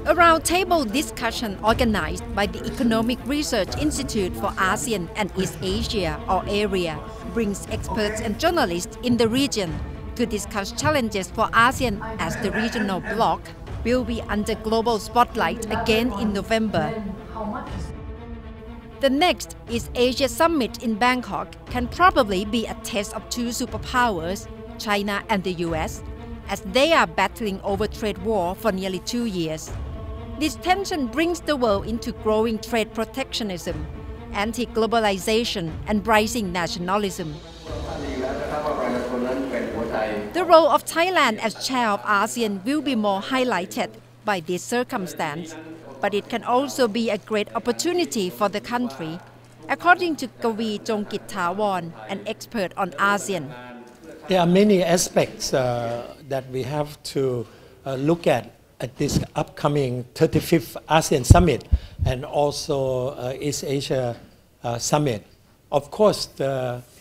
A roundtable discussion organized by the Economic Research Institute for ASEAN and East Asia or AREA brings experts and journalists in the region to discuss challenges for ASEAN as the regional bloc will be under global spotlight again in November. The next East Asia Summit in Bangkok can probably be a test of two superpowers, China and the US, as they are battling over trade war for nearly 2 years. This tension brings the world into growing trade protectionism, anti-globalization, and rising nationalism. The role of Thailand as chair of ASEAN will be more highlighted by this circumstance, but it can also be a great opportunity for the country, according to Kavi Jongkit-Thawon, an expert on ASEAN. There are many aspects that we have to look at this upcoming 35th ASEAN Summit and also East Asia Summit. Of course,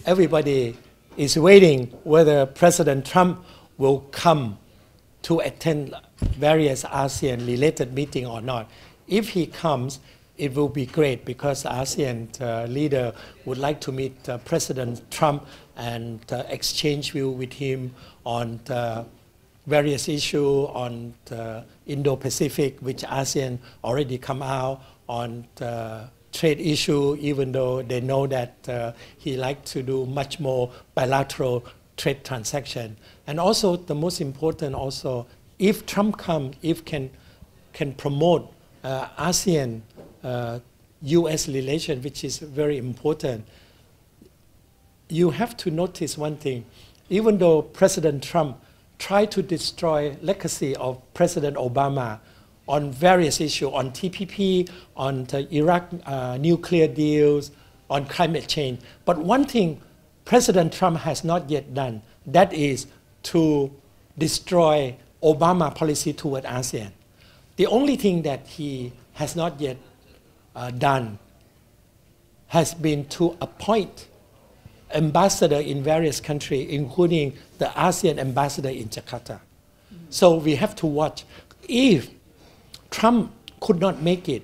everybody is waiting whether President Trump will come to attend various ASEAN-related meetings or not. If he comes, it will be great because ASEAN leader would like to meet President Trump and exchange view with him on various issues on Indo-Pacific, which ASEAN already come out on trade issue, even though they know that he likes to do much more bilateral trade transaction. And also the most important also, if Trump comes, if can promote ASEAN US relation, which is very important. You have to notice one thing. Even though President Trump tried to destroy legacy of President Obama on various issues, on TPP, on the Iraq nuclear deals, on climate change. But one thing President Trump has not yet done, that is to destroy Obama policy toward ASEAN. The only thing that he has not yet done has been to appoint ambassador in various countries, including the ASEAN ambassador in Jakarta. So we have to watch. If Trump could not make it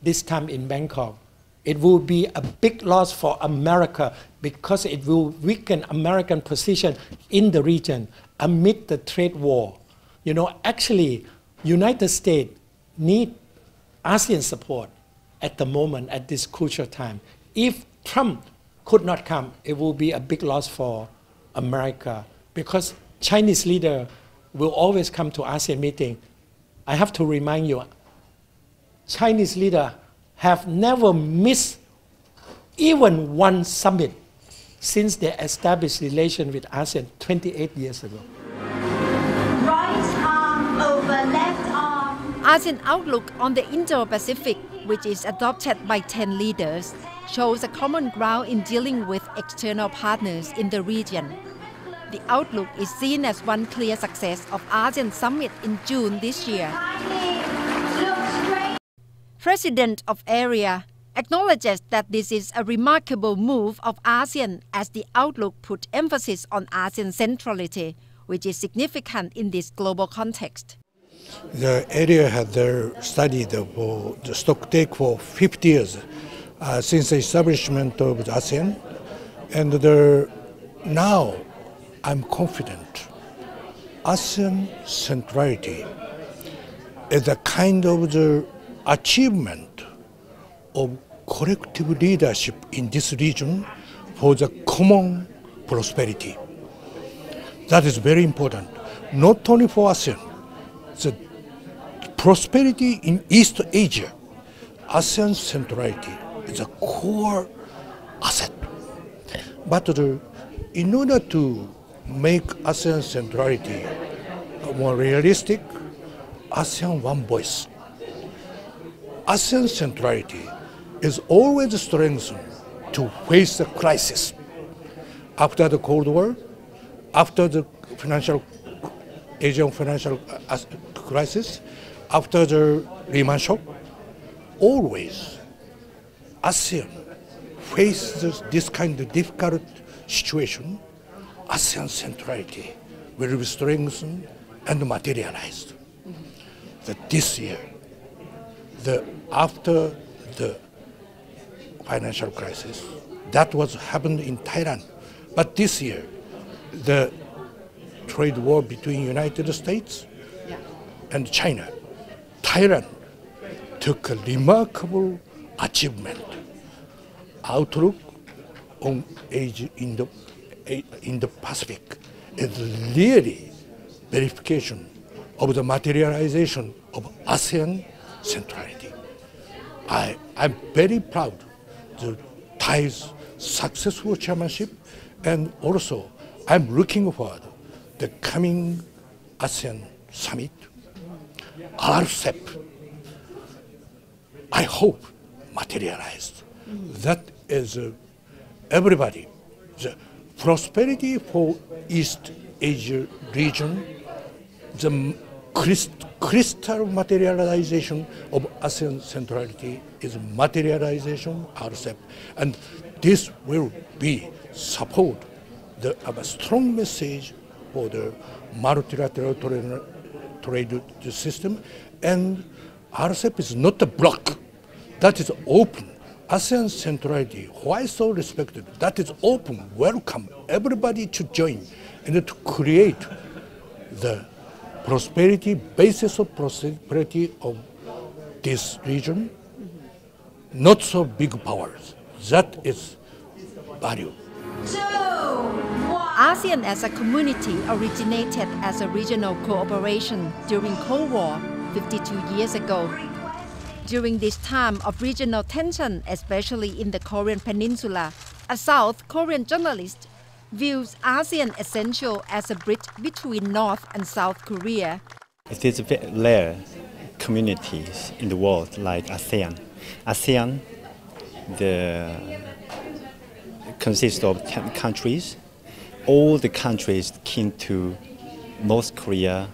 this time in Bangkok, it will be a big loss for America because it will weaken American position in the region amid the trade war. You know, actually, United States need ASEAN support at the moment, at this crucial time. If Trump could not come, it will be a big loss for America because Chinese leader will always come to ASEAN meeting. I have to remind you, Chinese leader have never missed even one summit since they established relation with ASEAN 28 years ago. Right arm over left arm. ASEAN outlook on the Indo-Pacific, which is adopted by 10 leaders, shows a common ground in dealing with external partners in the region. The outlook is seen as one clear success of ASEAN Summit in June this year. President of AREA acknowledges that this is a remarkable move of ASEAN as the outlook put emphasis on ASEAN centrality, which is significant in this global context. The area had studied the stock take for 50 years since the establishment of the ASEAN, and now I'm confident ASEAN centrality is a kind of the achievement of collective leadership in this region for the common prosperity. That is very important, not only for ASEAN. The prosperity in East Asia, ASEAN centrality is a core asset. But in order to make ASEAN centrality more realistic, ASEAN one voice. ASEAN centrality is always strengthened to face the crisis. After the Cold War, after the Asian financial crisis, after the Lehman shock, always ASEAN faces this kind of difficult situation. ASEAN centrality will be strengthened and materialized. that this year, after the financial crisis, that was happened in Thailand. But this year, the trade war between United States and China, Thailand took a remarkable achievement, outlook on Asia in the Pacific is really verification of the materialization of ASEAN centrality. I'm very proud of Thai's successful chairmanship, and also I'm looking forward to the coming ASEAN summit, RCEP. I hope materialized. That is everybody. The prosperity for East Asia region, the crystal materialization of ASEAN centrality is materialization RCEP, and this will be support a strong message for the multilateral trade system, and RCEP is not a block. That is open. ASEAN centrality, why so respected? That is open, welcome everybody to join and to create the prosperity, basis of prosperity of this region, not so big powers. That is value. ASEAN as a community originated as a regional cooperation during Cold War 52 years ago. During this time of regional tension, especially in the Korean Peninsula, a South Korean journalist views ASEAN essential as a bridge between North and South Korea. It is very rare communities in the world like ASEAN. ASEAN consists of 10 countries. All the countries keen to North Korea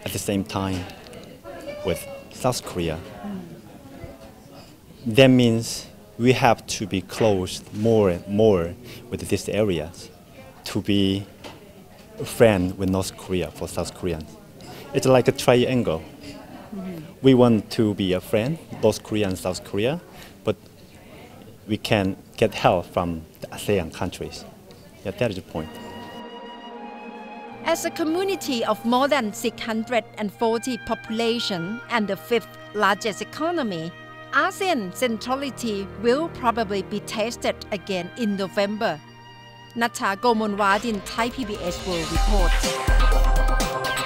at the same time with South Korea. That means we have to be close more and more with these areas to be a friend with North Korea for South Koreans. It's like a triangle. We want to be a friend, North Korea and South Korea, but we can get help from the ASEAN countries. Yeah, that is the point. As a community of more than 640 population and the fifth largest economy, ASEAN centrality will probably be tested again in November. Natha Gomonwadin, Thai PBS World reports.